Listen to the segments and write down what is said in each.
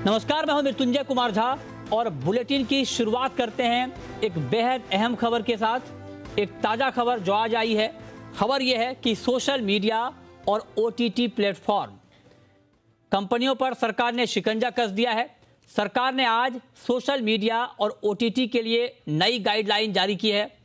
नमस्कार, मैं हूं मृत्युंजय कुमार झा और बुलेटिन की शुरुआत करते हैं एक बेहद अहम खबर के साथ। एक ताजा खबर जो आज आई है। खबर यह है कि सोशल मीडिया और ओटीटी प्लेटफॉर्म कंपनियों पर सरकार ने शिकंजा कस दिया है। सरकार ने आज सोशल मीडिया और ओटीटी के लिए नई गाइडलाइन जारी की है।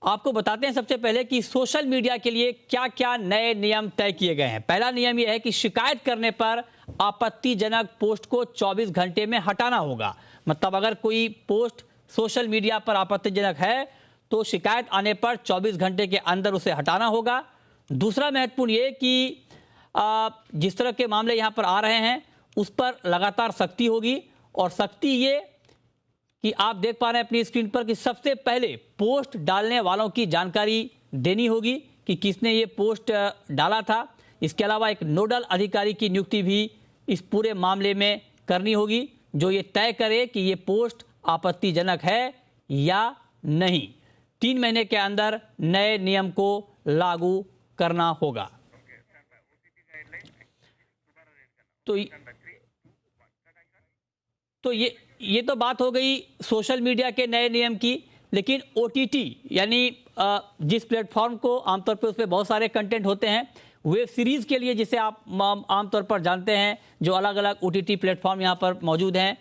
आपको बताते हैं सबसे पहले कि सोशल मीडिया के लिए क्या क्या नए नियम तय किए गए हैं। पहला नियम यह है कि शिकायत करने पर आपत्तिजनक पोस्ट को 24 घंटे में हटाना होगा। मतलब अगर कोई पोस्ट सोशल मीडिया पर आपत्तिजनक है तो शिकायत आने पर 24 घंटे के अंदर उसे हटाना होगा। दूसरा महत्वपूर्ण ये कि जिस तरह के मामले यहाँ पर आ रहे हैं उस पर लगातार सख्ती होगी। और सख्ती ये कि आप देख पा रहे हैं अपनी स्क्रीन पर कि सबसे पहले पोस्ट डालने वालों की जानकारी देनी होगी कि किसने ये पोस्ट डाला था। इसके अलावा एक नोडल अधिकारी की नियुक्ति भी इस पूरे मामले में करनी होगी जो ये तय करे कि ये पोस्ट आपत्तिजनक है या नहीं। 3 महीने के अंदर नए नियम को लागू करना होगा। तो ये तो बात हो गई सोशल मीडिया के नए नियम की। लेकिन ओटीटी यानी जिस प्लेटफॉर्म को आमतौर पर उस पर बहुत सारे कंटेंट होते हैं, वेब सीरीज के लिए जिसे आप आमतौर पर जानते हैं, जो अलग अलग ओटीटी प्लेटफॉर्म यहाँ पर मौजूद हैं,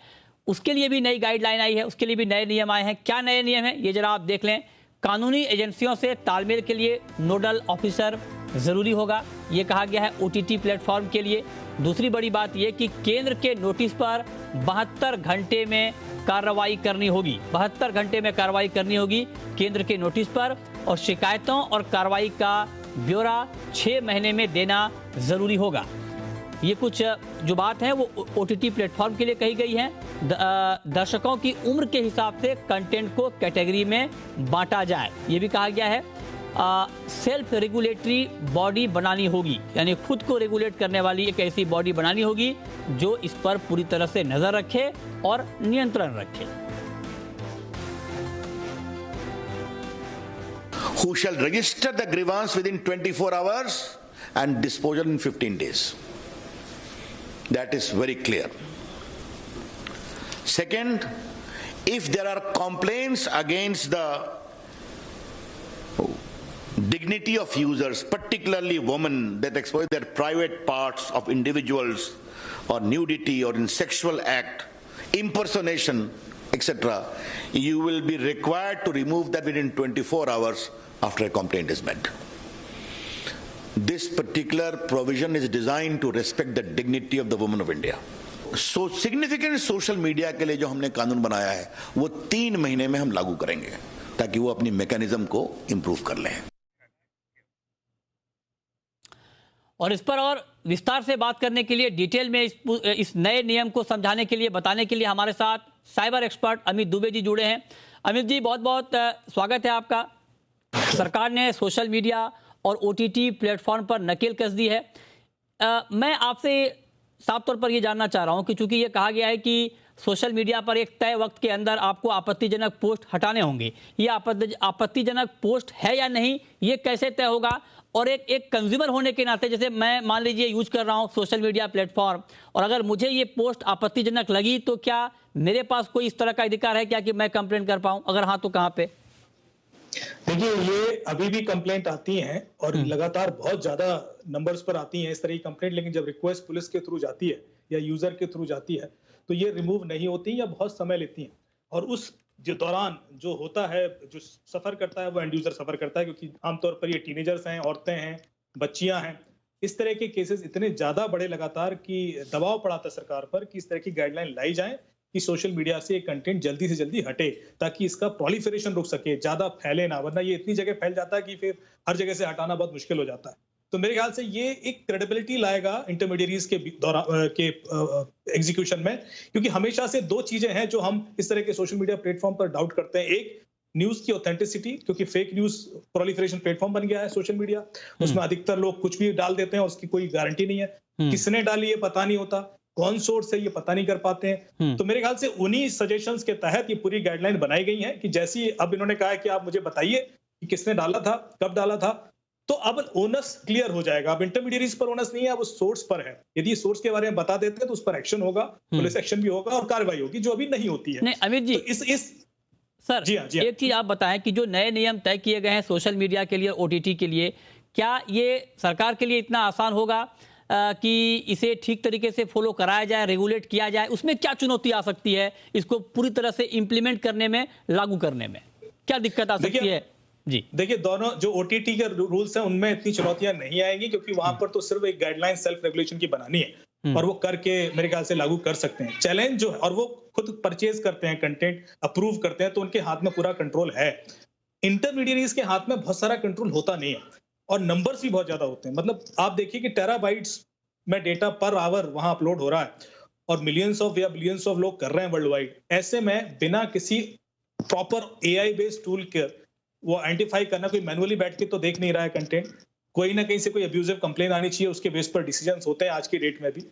उसके लिए भी नई गाइडलाइन आई है, उसके लिए भी नए नियम आए हैं। क्या नए नियम हैं ये जरा आप देख लें। कानूनी एजेंसियों से तालमेल के लिए नोडल ऑफिसर जरूरी होगा, ये कहा गया है ओटीटी प्लेटफॉर्म के लिए। दूसरी बड़ी बात यह कि केंद्र के नोटिस पर 72 घंटे में कार्रवाई करनी होगी। 72 घंटे में कार्रवाई करनी होगी केंद्र के नोटिस पर। और शिकायतों और कार्रवाई का ब्यौरा 6 महीने में देना जरूरी होगा। ये कुछ जो बात है वो ओटीटी प्लेटफॉर्म के लिए कही गई है। दर्शकों की उम्र के हिसाब से कंटेंट को कैटेगरी में बांटा जाए, ये भी कहा गया है। सेल्फ रेगुलेटरी बॉडी बनानी होगी, यानी खुद को रेगुलेट करने वाली एक ऐसी बॉडी बनानी होगी जो इस पर पूरी तरह से नजर रखे और नियंत्रण रखे। Who shall register the grievance within 24 hours and disposal in 15 days. That is very clear. Second, if there are complaints against the dignity of users, particularly women, that exploit their private parts of individuals or nudity or in sexual act, impersonation, etc., you will be required to remove that within 24 hours after a complaint is made. This particular provision is designed to respect the dignity of the women of India. So significant social media के लिए जो हमने कानून बनाया है वो 3 महीने में हम लागू करेंगे ताकि वो अपनी मैकेनिज्म को इंप्रूव कर लें। और इस पर और विस्तार से बात करने के लिए, डिटेल में इस नए नियम को समझाने के लिए, बताने के लिए हमारे साथ साइबर एक्सपर्ट अमित दुबे जी जुड़े हैं। अमित जी, बहुत बहुत स्वागत है आपका। सरकार ने सोशल मीडिया और ओटीटी प्लेटफॉर्म पर नकेल कस दी है। मैं आपसे साफ तौर पर ये जानना चाह रहा हूं कि चूंकि ये कहा गया है कि सोशल मीडिया पर एक तय वक्त के अंदर आपको आपत्तिजनक पोस्ट हटाने होंगे, ये आपत्तिजनक पोस्ट है या नहीं, ये कैसे तय होगा? और एक कंज्यूमर होने के नाते, जैसे मैं मान लीजिए यूज कर रहा हूं सोशल मीडिया प्लेटफॉर्म, और अगर मुझे ये पोस्ट आपत्तिजनक लगी तो क्या मेरे पास कोई इस तरह का अधिकार है क्या कि मैं कंप्लेंट कर पाऊं? अगर हाँ तो कहां पे? देखिए, ये अभी भी कंप्लेंट आती हैं और लगातार बहुत ज्यादा नंबर्स पर आती हैं इस तरह की कंप्लेंट। लेकिन जब रिक्वेस्ट पुलिस के थ्रू जाती है या यूजर के थ्रू जाती है तो ये रिमूव नहीं होती या बहुत समय लेती हैं। और उस जो दौरान जो होता है, जो सफर करता है वो एंड यूजर सफर करता है, क्योंकि आमतौर पर ये टीनेजर्स हैं, औरतें हैं, बच्चियां हैं। इस तरह के केसेस इतने ज्यादा बढ़े लगातार कि दबाव पड़ा था सरकार पर कि इस तरह की गाइडलाइन लाई जाए कि सोशल मीडिया से ये कंटेंट जल्दी से जल्दी हटे ताकि इसका प्रोलिफरेशन रुक सके, ज्यादा फैले ना, वरना ये इतनी जगह फैल जाता है कि फिर हर जगह से हटाना बहुत मुश्किल हो जाता है। तो मेरे ख्याल से ये एक क्रेडिबिलिटी लाएगा इंटरमीडियरीज के एग्जीक्यूशन में, क्योंकि हमेशा से 2 चीजें हैं जो हम इस तरह के सोशल मीडिया प्लेटफॉर्म पर डाउट करते हैं। एक, न्यूज की ऑथेंटिसिटी, क्योंकि फेक न्यूज प्रोलिफरेशन प्लेटफॉर्म बन गया है सोशल मीडिया। उसमें अधिकतर लोग कुछ भी डाल देते हैं, उसकी कोई गारंटी नहीं है, किसने डाली ये पता नहीं होता, कौन सोर्स है ये पता नहीं कर पाते हैं। तो मेरे ख्याल से उन्हीं सजेशंस के तहत ये पूरी गाइडलाइन बनाई गई है कि जैसी अब इन्होंने कहा है कि आप मुझे बताइए कि किसने डाला था, कब डाला था, तो अब ओनस क्लियर हो जाएगा। अब इंटरमीडियरीज पर ओनस नहीं है, अब उस सोर्स पर है। यदि सोर्स के बारे में बता देते हैं तो उस पर एक्शन होगा, पुलिस एक्शन भी होगा और कार्रवाई होगी, जो अभी नहीं होती है। नहीं अमित जी, तो इस सर जी हाँ, जी हाँ। एक चीज आप बताएं कि जो नए नियम तय किए गए हैं सोशल मीडिया के लिए, ओटीटी के लिए, क्या ये सरकार के लिए इतना आसान होगा कि इसे ठीक तरीके से फॉलो कराया जाए, रेगुलेट किया जाए? उसमें क्या चुनौती आ सकती है इसको पूरी तरह से इंप्लीमेंट करने में, लागू करने में क्या दिक्कत आ सकती है? जी देखिए, दोनों जो ओटीटी के रूल्स हैं उनमें इतनी चुनौतियां नहीं आएंगी, क्योंकि वहां पर तो सिर्फ एक गाइडलाइन सेल्फ रेगुलेशन की बनानी है और वो करके मेरे ख्याल से लागू कर सकते हैं। चैलेंज जो है, और वो खुद परचेज करते हैं, कंटेंट अप्रूव करते हैं, तो उनके हाथ में पूरा कंट्रोल है। इंटरमीडियरीज के हाथ में बहुत सारा कंट्रोल होता नहीं है और नंबर्स भी बहुत ज्यादा होते हैं। मतलब आप देखिए कि टेराबाइट्स में डेटा पर आवर वहां अपलोड हो रहा है और मिलियंस ऑफ या बिलियंस ऑफ लोग कर रहे हैं वर्ल्ड वाइड। ऐसे में बिना किसी प्रॉपर एआई बेस्ड टूल के वो आइडेंटिफाई करना, कोई मैनुअली बैठ के तो देख नहीं रहा है कंटेंट, कोई ना कहीं से कोई अब्यूजिव कंप्लेन आनी चाहिए, उसके बेस पर डिसीजंस होते हैं आज की डेट में भी।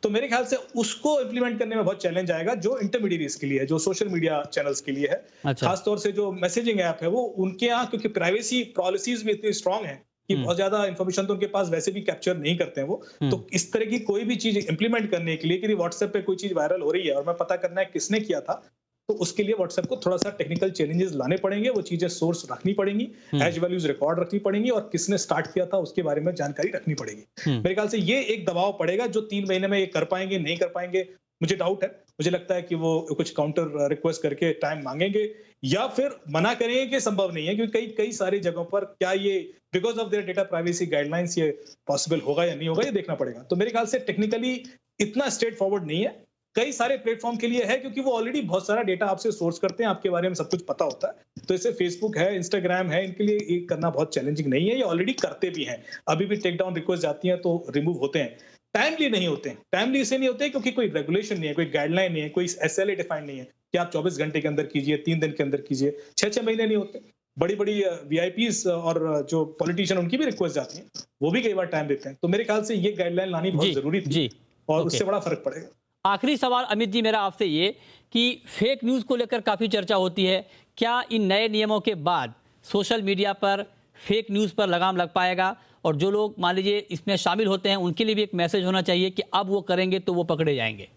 तो मेरे ख्याल से उसको इंप्लीमेंट करने में बहुत चैलेंज आएगा, जो इंटरमीडियरीज के लिए है, जो सोशल मीडिया चैनल्स के लिए है। अच्छा। खासतौर से जो मैसेजिंग ऐप है वो उनके यहाँ, क्योंकि प्राइवेसी पॉलिसीज भी इतनी स्ट्रांग है कि बहुत ज्यादा इन्फॉर्मेशन तो उनके पास वैसे भी कैप्चर नहीं करते हैं वो। तो इस तरह की कोई भी चीज इंप्लीमेंट करने के लिए, कि व्हाट्सएप पे कोई चीज वायरल हो रही है और मैं पता करना है किसने किया था, तो उसके लिए व्हाट्सएप को थोड़ा सा टेक्निकल चैलेंजेस लाने पड़ेंगे, वो चीजें सोर्स रखनी पड़ेंगी, हैश वैल्यूज रिकॉर्ड रखनी पड़ेंगी और किसने स्टार्ट किया था उसके बारे में जानकारी रखनी पड़ेगी। मेरे ख्याल से ये एक दबाव पड़ेगा जो 3 महीने में ये कर पाएंगे नहीं कर पाएंगे, मुझे डाउट है। मुझे लगता है कि वो कुछ काउंटर रिक्वेस्ट करके टाइम मांगेंगे या फिर मना करेंगे कि संभव नहीं है, क्योंकि कई सारी जगहों पर क्या ये because of their data privacy guidelines ये पॉसिबल होगा या नहीं होगा, ये देखना पड़ेगा। तो मेरे ख्याल से टेक्निकली इतना स्ट्रेट फॉरवर्ड नहीं है। कई सारे प्लेटफॉर्म के लिए है, क्योंकि वो ऑलरेडी बहुत सारा डेटा आपसे सोर्स करते हैं, आपके बारे में सब कुछ पता होता है। तो इससे फेसबुक है, इंस्टाग्राम है, इनके लिए ये करना बहुत चैलेंजिंग नहीं है, ये ऑलरेडी करते भी हैं। अभी भी टेक डाउन रिक्वेस्ट जाती हैं तो रिमूव होते हैं, टाइमली नहीं होते। टाइमली इसलिए नहीं होते क्योंकि कोई रेगुलेशन नहीं है, कोई गाइडलाइन नहीं है, कोई एसएलए डिफाइंड नहीं है कि आप 24 घंटे के अंदर कीजिए, 3 दिन के अंदर कीजिए, 6 महीने नहीं होते। बड़ी बड़ी वीआईपीज और जो पॉलिटिशियन उनकी भी रिक्वेस्ट जाती है, वो भी कई बार टाइम देते हैं। तो मेरे ख्याल से ये गाइडलाइन लानी बहुत जरूरी थी और उससे बड़ा फर्क पड़ेगा। आखिरी सवाल अमित जी मेरा आपसे ये कि फेक न्यूज़ को लेकर काफ़ी चर्चा होती है, क्या इन नए नियमों के बाद सोशल मीडिया पर फेक न्यूज़ पर लगाम लग पाएगा? और जो लोग मान लीजिए इसमें शामिल होते हैं उनके लिए भी एक मैसेज होना चाहिए कि अब वो करेंगे तो वो पकड़े जाएंगे।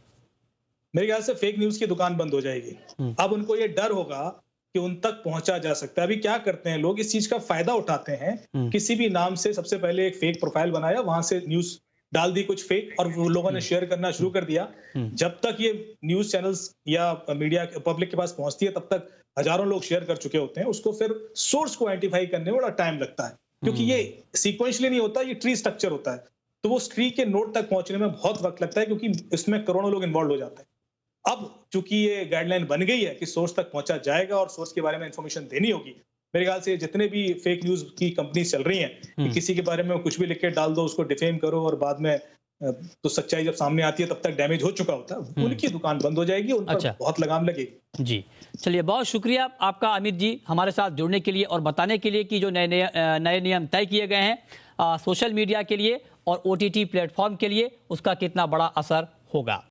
मेरे ख्याल से फेक न्यूज़ की दुकान बंद हो जाएगी। अब उनको ये डर होगा कि उन तक पहुंचा जा सकता है। अभी क्या करते हैं लोग, इस चीज का फायदा उठाते हैं। किसी भी नाम से सबसे पहले एक फेक प्रोफाइल बनाया, वहां से न्यूज़ डाल दी कुछ फेक और वो लोगों ने शेयर करना शुरू कर दिया। जब तक ये न्यूज चैनल्स या मीडिया पब्लिक के पास पहुंचती है तब तक हजारों लोग शेयर कर चुके होते हैं। उसको फिर सोर्स को आइडेंटिफाई करने में बड़ा टाइम लगता है, क्योंकि ये सीक्वेंशियली नहीं होता, ये ट्री स्ट्रक्चर होता है। तो वो ट्री के नोड तक पहुंचने में बहुत वक्त लगता है, क्योंकि इसमें करोड़ों लोग इन्वॉल्व हो जाते हैं। अब चूंकि ये गाइडलाइन बन गई है कि सोर्स तक पहुंचा जाएगा और सोर्स के बारे में इंफॉर्मेशन देनी होगी, मेरे ख्याल से जितने भी फेक न्यूज की कंपनी चल रही हैं कि किसी के बारे में कुछ भी लिख के डाल दो, उसको डिफेम करो और बाद में तो सच्चाई जब सामने आती है तब तक डैमेज हो चुका होता है, उनकी दुकान बंद हो जाएगी, उन पर बहुत लगाम लगेगी। जी चलिए, बहुत शुक्रिया आपका अमित जी हमारे साथ जुड़ने के लिए और बताने के लिए कि जो नए नियम तय किए गए हैं सोशल मीडिया के लिए और ओटीटी प्लेटफॉर्म के लिए उसका कितना बड़ा असर होगा।